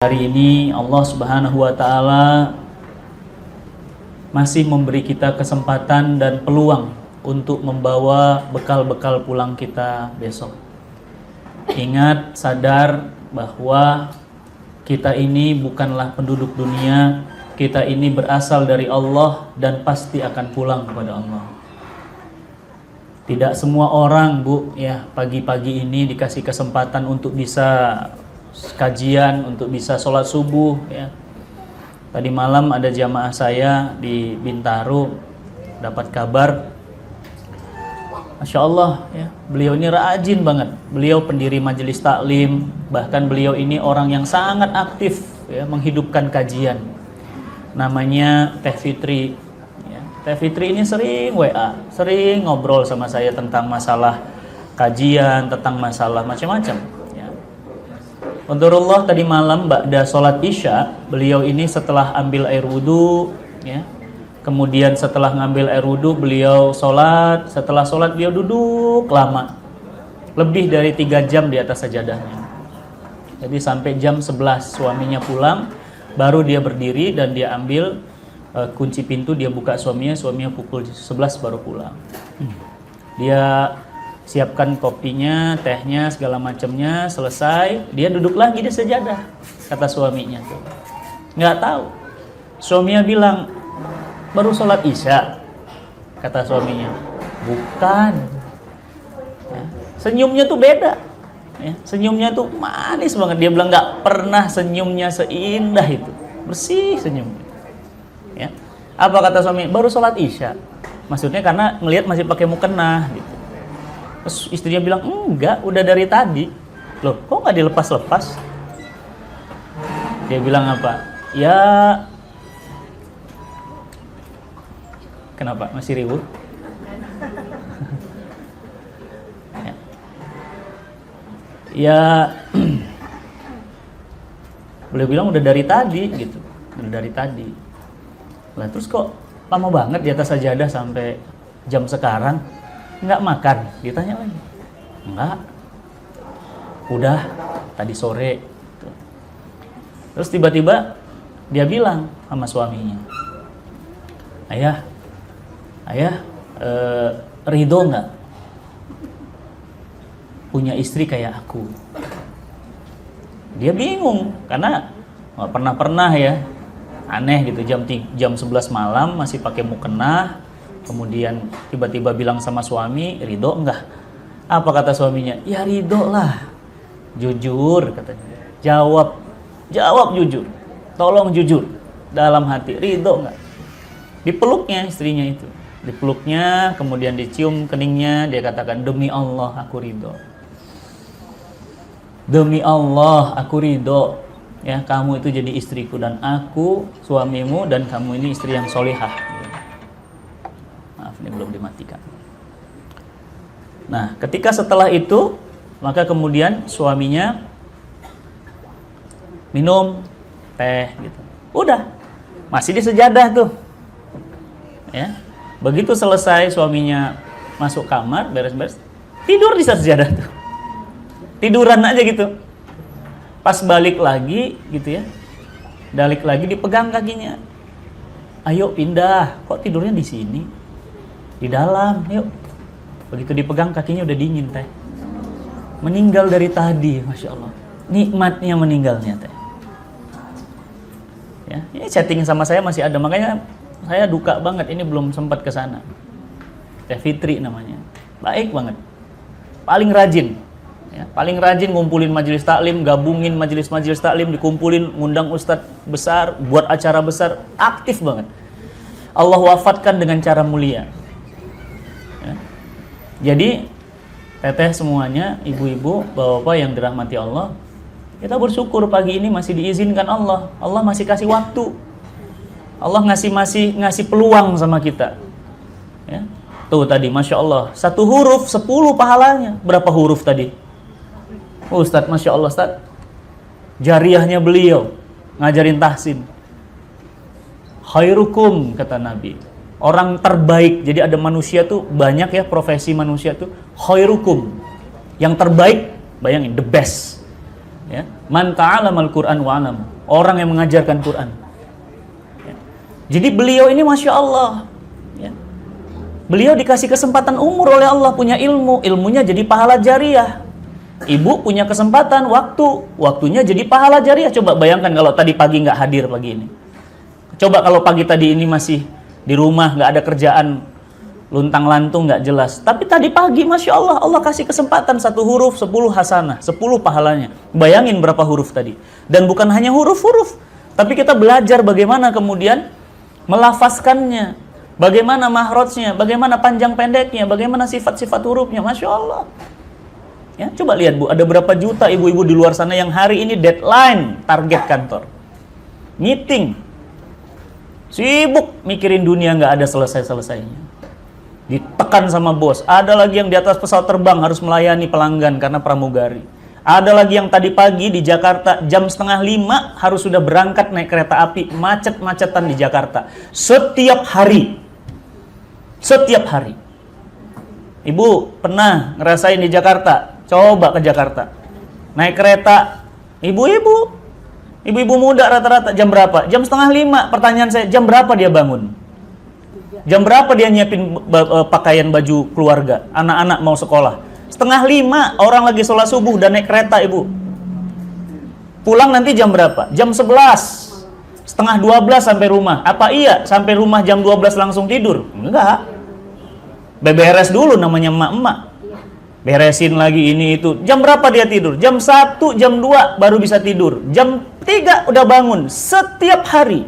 Hari ini Allah Subhanahu wa taala masih memberi kita kesempatan dan peluang untuk membawa bekal-bekal pulang kita besok. Ingat, sadar bahwa kita ini bukanlah penduduk dunia, kita ini berasal dari Allah dan pasti akan pulang kepada Allah. Tidak semua orang, Bu, ya, pagi-pagi ini dikasih kesempatan untuk bisa kajian, untuk bisa sholat subuh, ya. Tadi malam ada jamaah saya di Bintaro dapat kabar, Masya Allah, ya, beliau ini rajin banget. Beliau pendiri majelis taklim, bahkan beliau ini orang yang sangat aktif, ya, menghidupkan kajian. Namanya Teh Fitri, ya. Teh Fitri ini sering WA, sering ngobrol sama saya tentang masalah kajian, tentang masalah macam-macam. Qadarullah tadi malam ba'da sholat isya, beliau ini setelah ambil air wudhu, ya, kemudian setelah ngambil air wudhu beliau sholat, setelah sholat beliau duduk lama, lebih dari 3 jam di atas sajadahnya. Jadi sampai jam 11 suaminya pulang, baru dia berdiri dan dia ambil kunci pintu, dia buka suaminya pukul 11 baru pulang. Dia siapkan kopinya, tehnya, segala macamnya, selesai, dia duduk lagi di sejadah, kata suaminya tuh. Nggak tahu. Suaminya bilang, baru sholat isya, kata suaminya. Bukan. Ya, senyumnya tuh beda. Ya, senyumnya tuh manis banget. Dia bilang nggak pernah senyumnya seindah itu. Bersih senyumnya. Ya. Apa kata suami? Baru sholat isya. Maksudnya karena ngelihat masih pakai mukena gitu. Terus istrinya bilang, enggak, udah dari tadi. Loh, kok nggak dilepas-lepas? Dia bilang apa? Ya, kenapa? Masih ribut? Ya, beliau bilang udah dari tadi gitu. Udah dari tadi. Lah terus kok lama banget di atas sajadah sampai jam sekarang? Nggak makan? Ditanya lagi. Enggak. Udah tadi sore. Terus tiba-tiba dia bilang sama suaminya, Ayah, ridho nggak punya istri kayak aku? Dia bingung karena nggak pernah ya, aneh gitu, jam 11 malam masih pakai mukena. Kemudian tiba-tiba bilang sama suami, ridho enggak? Apa kata suaminya? Ya ridho lah. Jujur katanya. Jawab jujur. Tolong jujur dalam hati. Ridho enggak? Dipeluknya istrinya itu. Dipeluknya, kemudian dicium keningnya. Dia katakan, demi Allah aku ridho. Demi Allah aku ridho. Ya, kamu itu jadi istriku dan aku suamimu dan kamu ini istri yang solihah. Ini belum dimatikan. Nah, ketika setelah itu, maka kemudian suaminya minum teh gitu. Udah, masih di sejadah tuh. Ya. Begitu selesai suaminya masuk kamar, beres-beres, tidur di sejadah tuh. Tiduran aja gitu. Pas balik lagi gitu ya. Balik lagi dipegang kakinya. Ayo pindah, kok tidurnya di sini? Di dalam, yuk. Begitu dipegang kakinya udah dingin teh. Meninggal dari tadi, Masya Allah. Nikmatnya meninggalnya teh. Ya, ini chatting sama saya masih ada, makanya saya duka banget ini belum sempat ke sana. Teh Fitri namanya, baik banget, paling rajin, ya, paling rajin ngumpulin majelis taklim, gabungin majelis taklim, dikumpulin, ngundang ustadz besar, buat acara besar, aktif banget. Allah wafatkan dengan cara mulia. Jadi teteh semuanya, ibu-ibu, bapak-bapak yang dirahmati Allah, kita bersyukur pagi ini masih diizinkan Allah. Allah masih kasih waktu. Allah ngasih peluang sama kita. Ya. Tuh tadi, Masya Allah, 1 huruf 10 pahalanya. Berapa huruf tadi? Ustadz, Masya Allah, Ustadz. Jariahnya beliau ngajarin tahsin. Khairukum, kata Nabi. Orang terbaik. Jadi ada manusia tuh banyak ya, profesi manusia tuh khairukum. Yang terbaik, bayangin, the best. Ya, man ta'alamal Qur'an wa 'alam. Orang yang mengajarkan Quran. Ya. Jadi beliau ini Masya Allah. Ya. Beliau dikasih kesempatan umur oleh Allah, punya ilmu. Ilmunya jadi pahala jariah. Ibu punya kesempatan waktunya jadi pahala jariah. Coba bayangkan kalau tadi pagi nggak hadir pagi ini. Coba kalau pagi tadi ini masih di rumah, nggak ada kerjaan, luntang-lantung nggak jelas. Tapi tadi pagi, Masya Allah, Allah kasih kesempatan 1 huruf 10 hasanah, 10 pahalanya. Bayangin berapa huruf tadi. Dan bukan hanya huruf-huruf, tapi kita belajar bagaimana kemudian melafazkannya, bagaimana mahrojnya, bagaimana panjang pendeknya, bagaimana sifat-sifat hurufnya. Masya Allah. Ya, coba lihat Bu, ada berapa juta ibu-ibu di luar sana yang hari ini deadline target kantor, meeting, sibuk mikirin dunia, nggak ada selesai-selesainya, ditekan sama bos. Ada lagi yang di atas pesawat terbang harus melayani pelanggan karena pramugari. Ada lagi yang tadi pagi di Jakarta jam 4:30 harus sudah berangkat naik kereta api, macet-macetan di Jakarta setiap hari. Ibu pernah ngerasain di Jakarta? Coba ke Jakarta, naik kereta, ibu-ibu muda rata-rata jam berapa? Jam 4:30. Pertanyaan saya, jam berapa dia bangun? Jam berapa dia nyiapin pakaian baju keluarga, anak-anak mau sekolah? 4:30, orang lagi sholat subuh dan naik kereta, ibu. Pulang nanti jam berapa? Jam 11, 11:30 sampai rumah. Apa iya sampai rumah jam 12 langsung tidur? Enggak. Beberes dulu, namanya emak-emak. Beresin lagi ini itu. Jam berapa dia tidur? Jam 1, jam 2 baru bisa tidur. Jam 3 udah bangun. Setiap hari.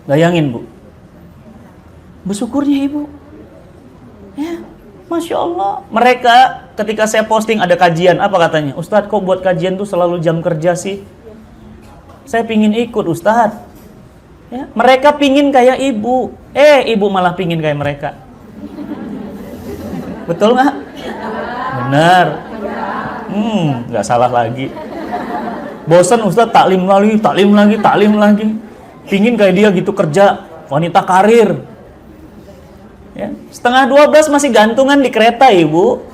Bayangin Bu. Bersyukurnya ibu. Ya, Masya Allah. Mereka ketika saya posting ada kajian, apa katanya? Ustadz, kok buat kajian tuh selalu jam kerja sih? Saya pingin ikut Ustadz. Ya, mereka pingin kayak ibu. Ibu malah pingin kayak mereka. Betul nggak? Benar. Nggak salah lagi. Bosan Ustadz, taklim lagi. Pingin kayak dia gitu kerja, wanita karir. Ya, 11:30 masih gantungan di kereta ibu.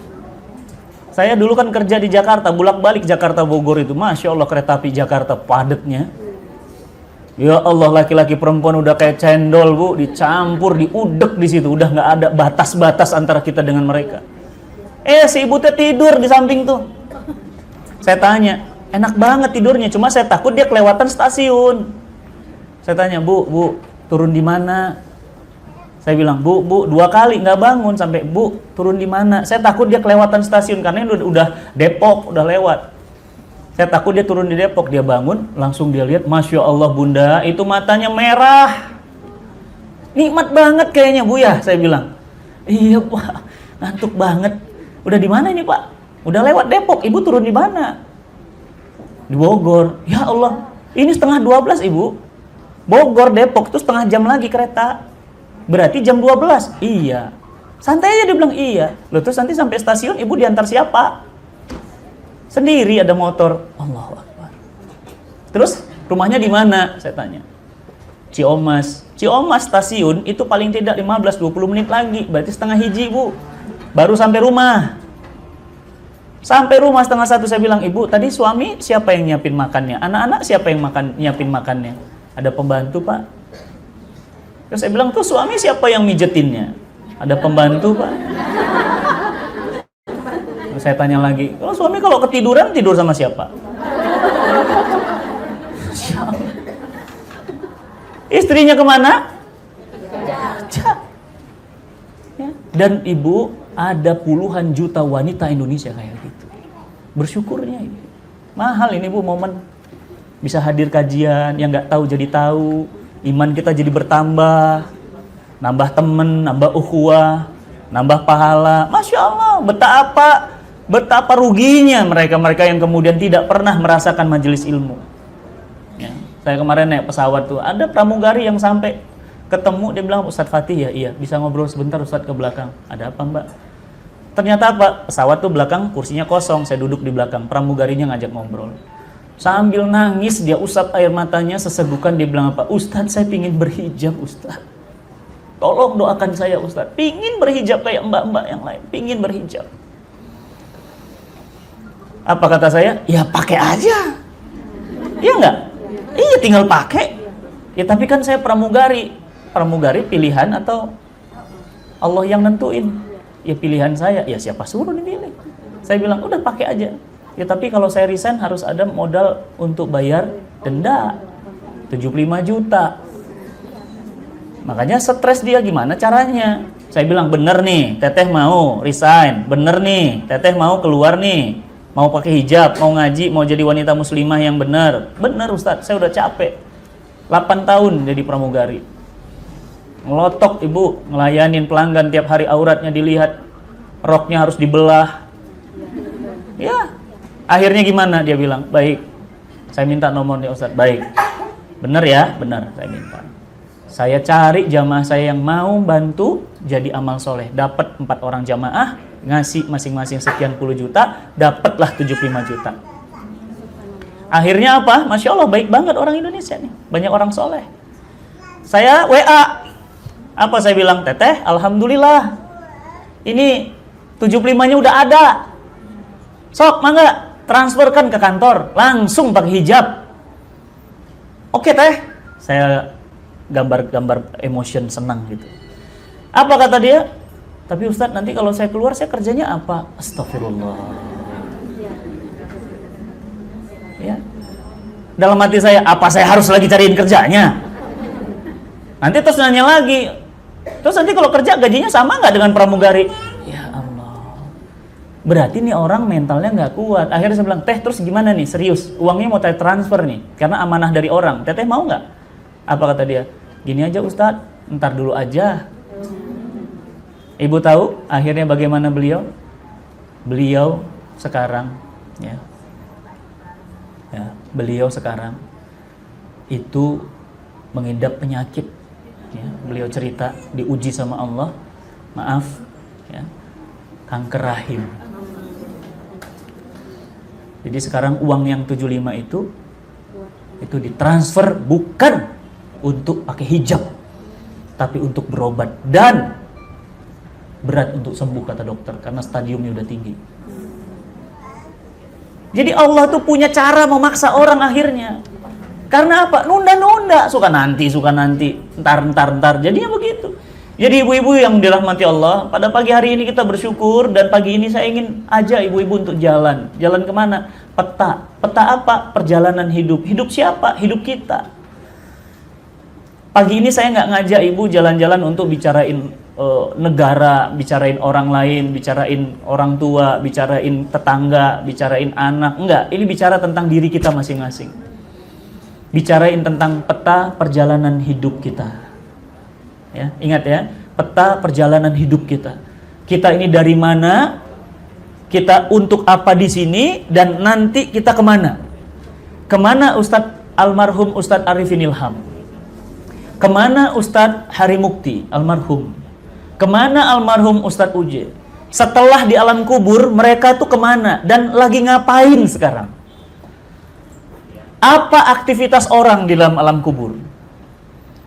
Saya dulu kan kerja di Jakarta, bolak-balik Jakarta Bogor itu. Masya Allah kereta api Jakarta padatnya. Ya Allah, laki-laki perempuan udah kayak cendol Bu, dicampur, diudek di situ, udah nggak ada batas-batas antara kita dengan mereka. Si ibu teh tidur di samping tuh. Saya tanya, enak banget tidurnya, cuma saya takut dia kelewatan stasiun. Saya tanya, Bu, turun di mana? Saya bilang, Bu, 2 kali nggak bangun sampai Bu, turun di mana? Saya takut dia kelewatan stasiun karena ini udah Depok, udah lewat. Saya takut dia turun di Depok, dia bangun, langsung dia lihat, Masya Allah Bunda, itu matanya merah. Nikmat banget kayaknya Bu ya, saya bilang. Iya Pak, ngantuk banget. Udah di mana ini Pak? Udah lewat Depok, Ibu turun di mana? Di Bogor. Ya Allah, ini 11:30 Ibu. Bogor, Depok itu setengah jam lagi kereta. Berarti jam 12. Iya. Santai aja dia bilang iya. Loh terus nanti sampai stasiun Ibu diantar siapa? Sendiri ada motor. Allahu Akbar. Terus rumahnya di mana? Saya tanya. Ciamas stasiun itu paling tidak 15-20 menit lagi. Berarti 12:30 Bu. Baru sampai rumah. Sampai rumah 12:30 saya bilang, Ibu tadi suami siapa yang nyiapin makannya? Anak-anak siapa yang nyiapin makannya? Ada pembantu Pak. Terus saya bilang, tuh suami siapa yang mijetinnya? Ada pembantu Pak. Saya tanya lagi, kalau suami kalau ketiduran tidur sama siapa? Istrinya kemana? Kerja. Ya. Dan ibu, ada puluhan juta wanita Indonesia kayak gitu. Bersyukurnya ini. Mahal ini Bu momen. Bisa hadir kajian, yang nggak tahu jadi tahu. Iman kita jadi bertambah. Nambah temen, nambah ukhuwah, nambah pahala. Masya Allah, betapa ruginya mereka yang kemudian tidak pernah merasakan majelis ilmu. Ya, saya kemarin naik pesawat tuh, ada pramugari yang sampai ketemu, dia bilang, Ustadz Fatih ya, iya, bisa ngobrol sebentar Ustadz ke belakang. Ada apa Mbak? Ternyata apa? Pesawat tuh belakang kursinya kosong, saya duduk di belakang, pramugarinya ngajak ngobrol. Sambil nangis dia usap air matanya sesegukan, dia bilang apa? Ustadz saya pingin berhijab Ustadz. Tolong doakan saya Ustadz, pingin berhijab kayak mbak-mbak yang lain, pingin berhijab. Apa kata saya? Ya pakai aja. Iya nggak? Iya tinggal pakai. Ya tapi kan saya pramugari. Pramugari pilihan atau Allah yang nentuin? Ya pilihan saya. Ya siapa suruh dipilih? Saya bilang udah pakai aja. Ya tapi kalau saya resign harus ada modal untuk bayar denda 75 juta. Makanya stres dia, gimana caranya? Saya bilang bener nih, Teteh mau resign. Bener nih, Teteh mau keluar nih. Mau pakai hijab, mau ngaji, mau jadi wanita muslimah yang benar. Bener Ustadz, saya udah capek. 8 tahun jadi pramugari. Ngelotok ibu, ngelayanin pelanggan tiap hari, auratnya dilihat. Roknya harus dibelah. Ya, akhirnya gimana? Dia bilang, baik, saya minta nomornya Ustadz. Baik, bener ya? Bener, saya minta. Saya cari jamaah saya yang mau bantu jadi amal soleh. Dapat 4 orang jamaah, ngasih masing-masing sekian puluh juta, dapatlah 75 juta. Akhirnya apa? Masya Allah, baik banget orang Indonesia nih. Banyak orang soleh. Saya WA. Apa saya bilang? Teteh, alhamdulillah. Ini 75-nya udah ada. Sok, mangga, transferkan ke kantor. Langsung pakai hijab. Oke teh. Saya gambar-gambar emotion senang gitu. Apa kata dia? Tapi Ustadz, nanti kalau saya keluar, saya kerjanya apa? Astagfirullah. Ya. Dalam hati saya, apa saya harus lagi cariin kerjanya? Nanti terus nanya lagi. Terus nanti kalau kerja gajinya sama nggak dengan pramugari? Ya Allah. Berarti nih orang mentalnya nggak kuat. Akhirnya saya bilang, Teh terus gimana nih? Serius, uangnya mau saya transfer nih. Karena amanah dari orang. Teteh mau nggak? Apa kata dia? Gini aja Ustadz, ntar dulu aja. Ibu tahu akhirnya bagaimana beliau? Beliau sekarang, beliau sekarang itu mengidap penyakit. Ya, beliau cerita diuji sama Allah, maaf, ya, kanker rahim. Jadi sekarang uang yang 75 itu ditransfer bukan untuk pakai hijab, tapi untuk berobat dan berat untuk sembuh kata dokter karena stadiumnya udah tinggi. Jadi Allah tuh punya cara memaksa orang akhirnya. Karena apa? Nunda-nunda, suka nanti, ntar. Jadinya begitu. Jadi ibu-ibu yang dirahmati Allah, pada pagi hari ini kita bersyukur dan pagi ini saya ingin ajak ibu-ibu untuk jalan. Jalan kemana? Peta. Peta apa? Perjalanan hidup. Hidup siapa? Hidup kita. Pagi ini saya nggak ngajak ibu jalan-jalan untuk bicarain negara, bicarain orang lain, bicarain orang tua, bicarain tetangga, bicarain anak. Enggak, ini bicara tentang diri kita masing-masing. Bicarain tentang peta perjalanan hidup kita. Ya, ingat ya, peta perjalanan hidup kita. Kita ini dari mana? Kita untuk apa di sini? Dan nanti kita kemana? Kemana almarhum Ustadz Arifin Ilham? Kemana Ustadz Hari Mukti almarhum? Kemana almarhum Ustadz Uje? Setelah di alam kubur, mereka tuh kemana? Dan lagi ngapain sekarang? Apa aktivitas orang di dalam alam kubur?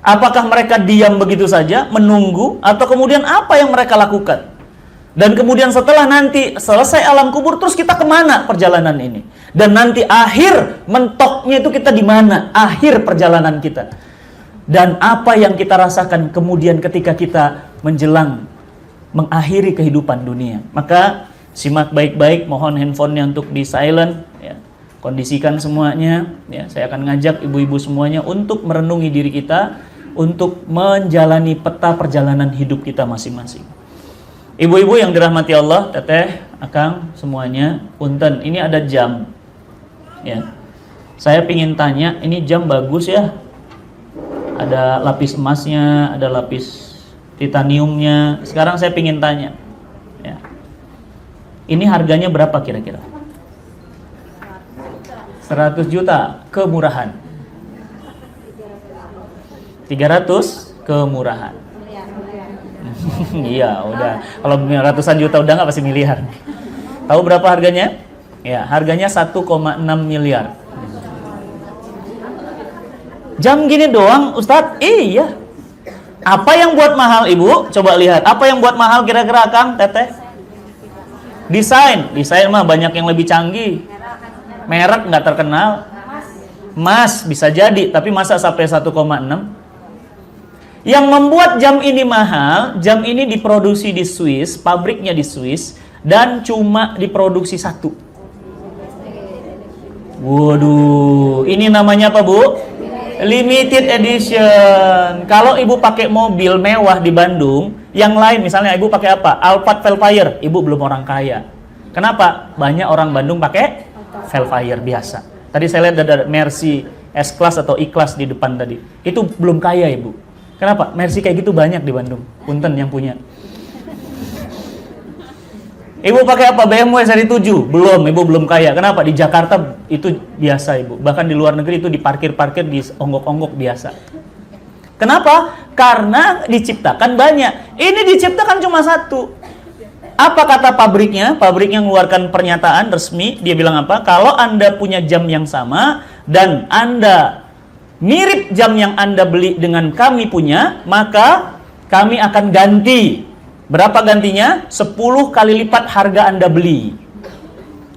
Apakah mereka diam begitu saja, menunggu? Atau kemudian apa yang mereka lakukan? Dan kemudian setelah nanti selesai alam kubur, terus kita kemana perjalanan ini? Dan nanti akhir mentoknya itu kita di mana? Akhir perjalanan kita. Dan apa yang kita rasakan kemudian ketika kita menjelang mengakhiri kehidupan dunia. Maka simak baik-baik, mohon handphonenya untuk di silent, ya. Kondisikan semuanya, ya. Saya akan ngajak ibu-ibu semuanya untuk merenungi diri kita, untuk menjalani peta perjalanan hidup kita masing-masing. Ibu-ibu yang dirahmati Allah, Teteh, Akang, semuanya, punten, ini ada jam, ya. Saya pingin tanya, ini jam bagus ya? Ada lapis emasnya, ada lapis titaniumnya. Sekarang saya pingin tanya, ya. Ini harganya berapa kira-kira? 100 juta kemurahan. 300 kemurahan. Iya, udah. Kalau ratusan juta udah nggak pasti miliar. Tahu berapa harganya? Ya, harganya 1,6 miliar. Jam gini doang, Ustadz? Iya. Apa yang buat mahal, Ibu? Coba lihat. Apa yang buat mahal kira-kira, Kang, Teteh? Desain mah banyak yang lebih canggih. Merek nggak terkenal. Emas bisa jadi, tapi masa sampai 1,6? Yang membuat jam ini mahal, jam ini diproduksi di Swiss, pabriknya di Swiss, dan cuma diproduksi satu. Waduh, ini namanya apa, Bu? Limited edition. Kalau ibu pakai mobil mewah di Bandung, yang lain misalnya ibu pakai apa? Alphard Velfire, ibu belum orang kaya. Kenapa? Banyak orang Bandung pakai Velfire biasa. Tadi saya lihat ada Mercy S-Class atau E-Class di depan tadi. Itu belum kaya, ibu. Kenapa? Mercy kayak gitu banyak di Bandung. Punten yang punya. Ibu pakai apa? BMW seri 7? Belum, ibu belum kaya. Kenapa? Di Jakarta itu biasa, ibu. Bahkan di luar negeri itu diparkir-parkir, di onggok-onggok biasa. Kenapa? Karena diciptakan banyak. Ini diciptakan cuma satu. Apa kata pabriknya? Pabriknya mengeluarkan pernyataan resmi. Dia bilang apa? Kalau Anda punya jam yang sama dan Anda mirip jam yang Anda beli dengan kami punya, maka kami akan ganti. Berapa gantinya? 10 kali lipat harga Anda beli.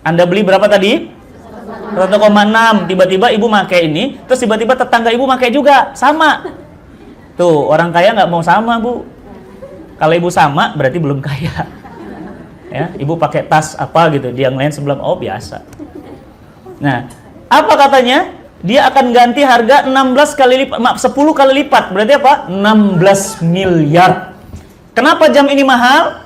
Anda beli berapa tadi? 1,6. Tiba-tiba ibu pakai ini, terus tiba-tiba tetangga ibu pakai juga, sama. Tuh, orang kaya nggak mau sama, Bu. Kalau ibu sama, berarti belum kaya. Ya, ibu pakai tas apa gitu, dia yang lain sebelah, oh biasa. Nah, apa katanya? Dia akan ganti harga 16 kali lipat, 10 kali lipat. Berarti apa? 16 miliar. Kenapa jam ini mahal?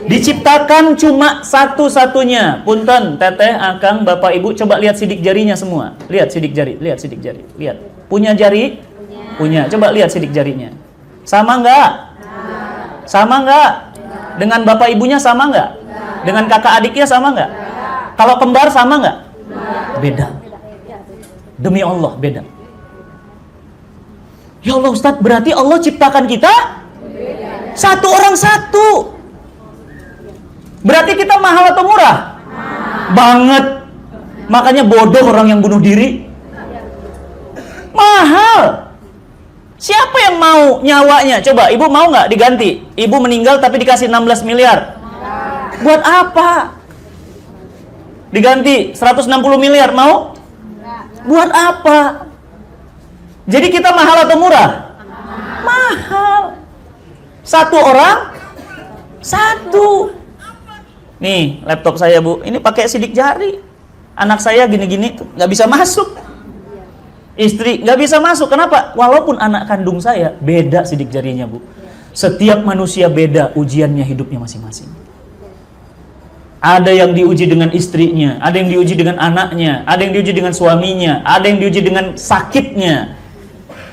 Diciptakan cuma satu-satunya. Punten, teteh, akang, bapak, ibu, coba lihat sidik jarinya semua. Lihat sidik jari, lihat sidik jari, lihat. Punya jari? Punya. Coba lihat sidik jarinya. Sama nggak? Sama nggak? Dengan bapak ibunya sama nggak? Dengan kakak adiknya sama nggak? Kalau kembar sama nggak? Beda. Demi Allah, beda. Ya Allah Ustadz, berarti Allah ciptakan kita satu orang satu. Berarti kita mahal atau murah? Banget. Makanya bodoh orang yang bunuh diri. Mahal. Siapa yang mau nyawanya? Coba, ibu mau nggak diganti? Ibu meninggal tapi dikasih 16 miliar. Buat apa? Diganti 160 miliar, mau? Buat apa? Jadi kita mahal atau murah? Mahal. Satu orang, satu. Nih, laptop saya, Bu. Ini pakai sidik jari. Anak saya gini-gini, nggak bisa masuk. Istri nggak bisa masuk. Kenapa? Walaupun anak kandung saya, beda sidik jarinya, Bu. Setiap manusia beda ujiannya hidupnya masing-masing. Ada yang diuji dengan istrinya, ada yang diuji dengan anaknya, ada yang diuji dengan suaminya, ada yang diuji dengan sakitnya,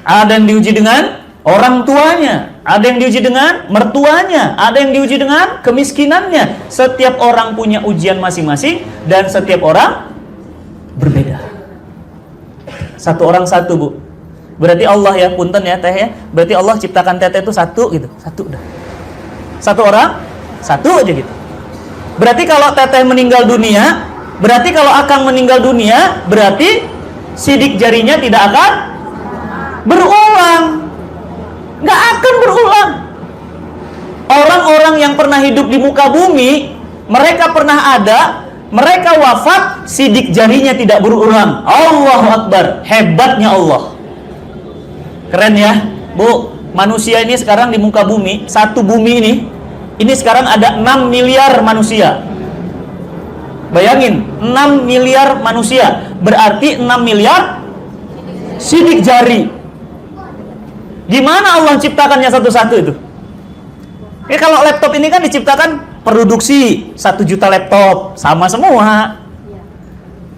ada yang diuji dengan orang tuanya, ada yang diuji dengan mertuanya, ada yang diuji dengan kemiskinannya. Setiap orang punya ujian masing-masing dan setiap orang berbeda. Satu orang satu, Bu. Berarti Allah ya, punten ya teh ya. Berarti Allah ciptakan teteh itu satu gitu, satu udah. Satu orang, satu aja gitu. Berarti kalau teteh meninggal dunia, berarti kalau akang meninggal dunia, berarti sidik jarinya tidak akan berulang. Nggak akan berulang. Orang-orang yang pernah hidup di muka bumi, mereka pernah ada, mereka wafat, sidik jarinya tidak berulang. Allahu Akbar, hebatnya Allah. Keren ya, Bu. Manusia ini sekarang di muka bumi, satu bumi ini sekarang ada 6 miliar manusia. Bayangin, 6 miliar manusia. Berarti 6 miliar sidik jari. Gimana Allah ciptakannya satu-satu itu? Ya, kalau laptop ini kan diciptakan produksi 1 juta laptop, sama semua.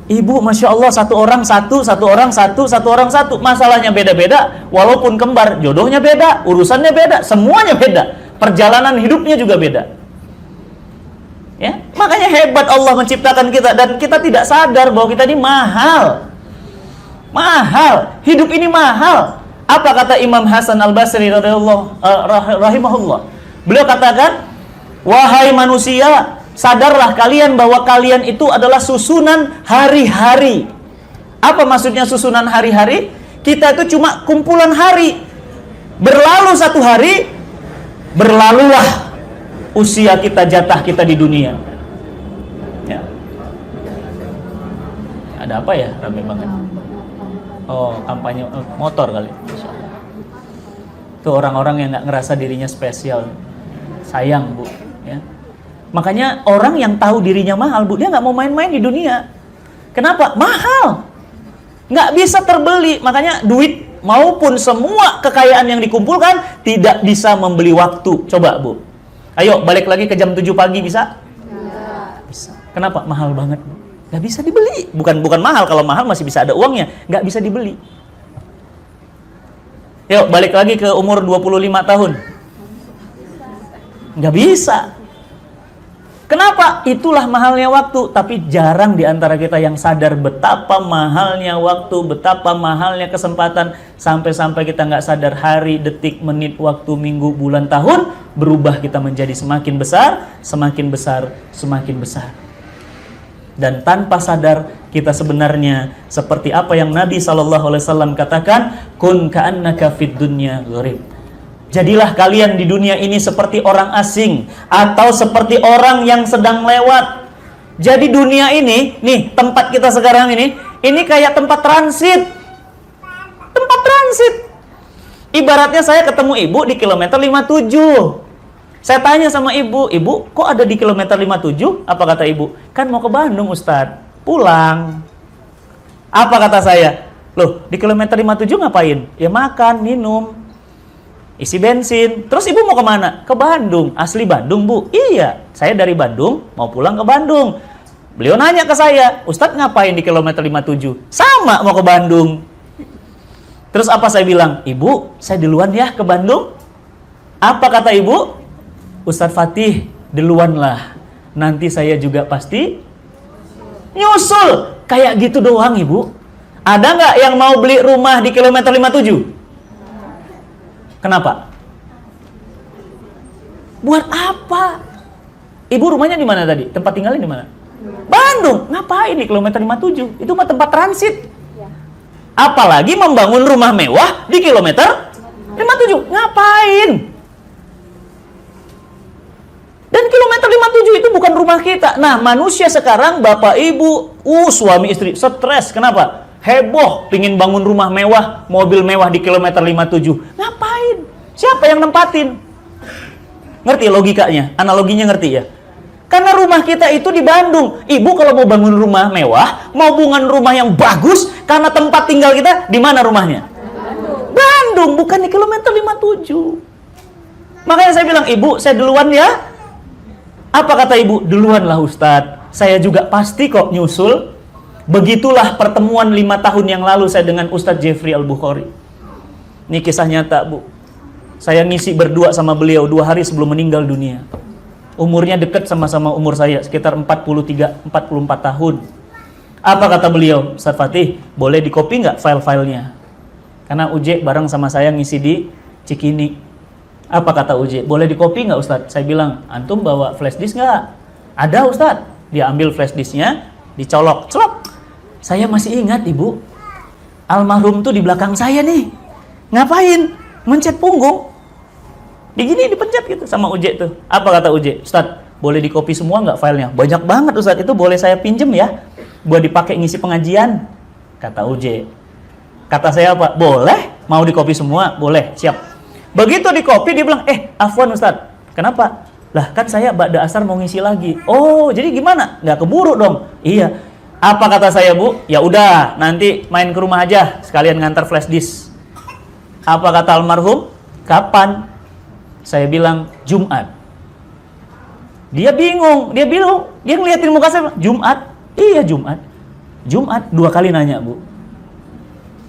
Ibu, Masya Allah, satu orang satu, satu orang satu, satu orang satu. Masalahnya beda-beda, walaupun kembar, jodohnya beda, urusannya beda, semuanya beda. Perjalanan hidupnya juga beda. Ya, makanya hebat Allah menciptakan kita dan kita tidak sadar bahwa kita ini mahal. Mahal, hidup ini mahal. Apa kata Imam Hasan Al-Basri rahimahullah? Beliau katakan, wahai manusia, sadarlah kalian bahwa kalian itu adalah susunan hari-hari. Apa maksudnya susunan hari-hari? Kita itu cuma kumpulan hari. Berlalu satu hari, berlalulah usia kita, jatah kita di dunia. Ya. Ada apa ya? Rame banget. Oh, kampanye motor kali. Itu orang-orang yang nggak ngerasa dirinya spesial. Sayang, Bu. Ya. Makanya orang yang tahu dirinya mahal, Bu, dia nggak mau main-main di dunia. Kenapa? Mahal. Nggak bisa terbeli. Makanya duit maupun semua kekayaan yang dikumpulkan tidak bisa membeli waktu. Coba, Bu. Ayo, balik lagi ke jam 7 pagi, bisa? Bisa. Kenapa? Mahal banget. Nggak bisa dibeli. Bukan mahal, kalau mahal masih bisa ada uangnya. Nggak bisa dibeli. Yuk, balik lagi ke umur 25 tahun. Nggak bisa. Kenapa? Itulah mahalnya waktu. Tapi jarang di antara kita yang sadar betapa mahalnya waktu, betapa mahalnya kesempatan. Sampai-sampai kita nggak sadar hari, detik, menit, waktu, minggu, bulan, tahun. Berubah kita menjadi semakin besar, semakin besar, semakin besar. Dan tanpa sadar kita sebenarnya seperti apa yang Nabi SAW katakan, kun ka'annaka fid dunya gharib. Jadilah kalian di dunia ini seperti orang asing atau seperti orang yang sedang lewat. Jadi dunia ini, nih tempat kita sekarang ini kayak tempat transit. Tempat transit. Ibaratnya saya ketemu ibu di kilometer 57. Saya tanya sama ibu, ibu kok ada di kilometer 57? Apa kata ibu? Kan mau ke Bandung, Ustadz. Pulang. Apa kata saya? Loh, di kilometer 57 ngapain? Ya makan, minum, isi bensin. Terus ibu mau kemana? Ke Bandung. Asli Bandung, Bu? Iya, saya dari Bandung mau pulang ke Bandung. Beliau nanya ke saya, Ustadz ngapain di kilometer 57? Sama, mau ke Bandung. Terus apa saya bilang? Ibu, saya duluan ya ke Bandung. Apa kata ibu? Ustadz Fatih, duluanlah. Nanti saya juga pasti nyusul. Kayak gitu doang, Ibu. Ada nggak yang mau beli rumah di kilometer 57? Kenapa? Buat apa? Ibu rumahnya di mana tadi? Tempat tinggalnya di mana? Bandung. Ngapain di kilometer 57? Itu mah tempat transit. Apalagi membangun rumah mewah di kilometer 57. Ngapain? Dan kilometer 57 itu bukan rumah kita. Nah, manusia sekarang, bapak ibu, suami istri, stres. Kenapa? Heboh, pingin bangun rumah mewah, mobil mewah di kilometer 57. Ngapain? Siapa yang nempatin? Ngerti logikanya? Analoginya ngerti ya? Karena rumah kita itu di Bandung. Ibu kalau mau bangun rumah mewah, mau bangun rumah yang bagus, karena tempat tinggal kita, di mana rumahnya? Bandung, bukan di kilometer 57. Makanya saya bilang, ibu, saya duluan ya. Apa kata ibu? Duluanlah Ustadz. Saya juga pasti kok nyusul. Begitulah pertemuan 5 tahun yang lalu saya dengan Ustadz Jeffrey Al-Bukhari. Ini kisah nyata, Bu. Saya ngisi berdua sama beliau 2 hari sebelum meninggal dunia. Umurnya dekat sama-sama umur saya, sekitar 43-44 tahun. Apa kata beliau? Ustadz Fatih, boleh di-copy nggak file-filenya? Karena Uje bareng sama saya ngisi di Cikini. Apa kata Uje? Boleh di-copy nggak Ustadz? Saya bilang, antum bawa flash disk nggak? Ada Ustadz. Dia ambil flash disknya, dicolok, celok. Saya masih ingat Ibu, almarhum tuh di belakang saya nih. Ngapain? Mencet punggung. Digini dipencet gitu sama Uje tuh. Apa kata Uje? Ustadz, boleh di-copy semua nggak filenya? Banyak banget Ustadz, itu boleh saya pinjem ya? Buat dipakai ngisi pengajian. Kata Uje. Kata saya apa? Boleh. Mau di-copy semua? Boleh. Siap. Begitu di copy dia bilang, afwan Ustadz, kenapa? Lah kan saya ba'da asar mau ngisi lagi. Oh, jadi gimana? Nggak keburu dong? Iya. Apa kata saya, Bu? Ya udah, nanti main ke rumah aja, sekalian ngantar flash disk. Apa kata almarhum? Kapan? Saya bilang, Jumat. Dia bingung, dia ngeliatin muka saya, Jumat? Iya Jumat. Jumat, 2 kali nanya, Bu.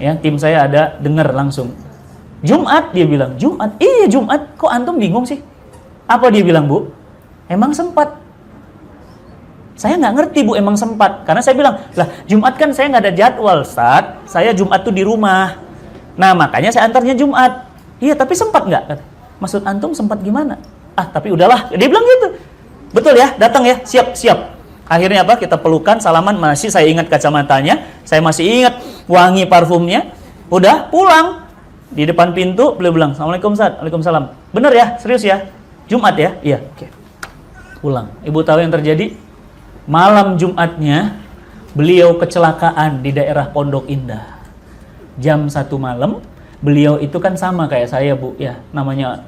Ya, tim saya ada, dengar langsung. Jumat, dia bilang. Jumat? Iya Jumat. Kok antum bingung sih? Apa dia bilang, Bu? Emang sempat. Saya nggak ngerti, Bu, emang sempat. Karena saya bilang, lah Jumat kan saya nggak ada jadwal, Ustaz. Saya Jumat tuh di rumah. Nah, makanya saya antarnya Jumat. Iya, tapi sempat nggak? Maksud antum sempat gimana? Ah, tapi udahlah. Dia bilang gitu. Betul ya? Datang ya? Siap, siap. Akhirnya apa? Kita pelukan, salaman. Masih saya ingat kacamatanya. Saya masih ingat wangi parfumnya. Udah, pulang. Di depan pintu, beliau bilang, Assalamualaikum Ustaz. Waalaikumsalam. Bener ya? Serius ya? Jumat ya? Iya. Oke. Pulang. Ibu tahu yang terjadi? Malam Jumatnya, beliau kecelakaan di daerah Pondok Indah. Jam 1 malam, beliau itu kan sama kayak saya Bu ya, namanya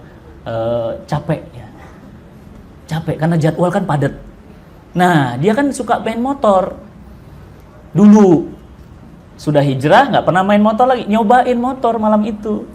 capek ya. Capek karena jadwal kan padat. Nah, dia kan suka main motor. Dulu sudah hijrah, nggak pernah main motor lagi, nyobain motor malam itu.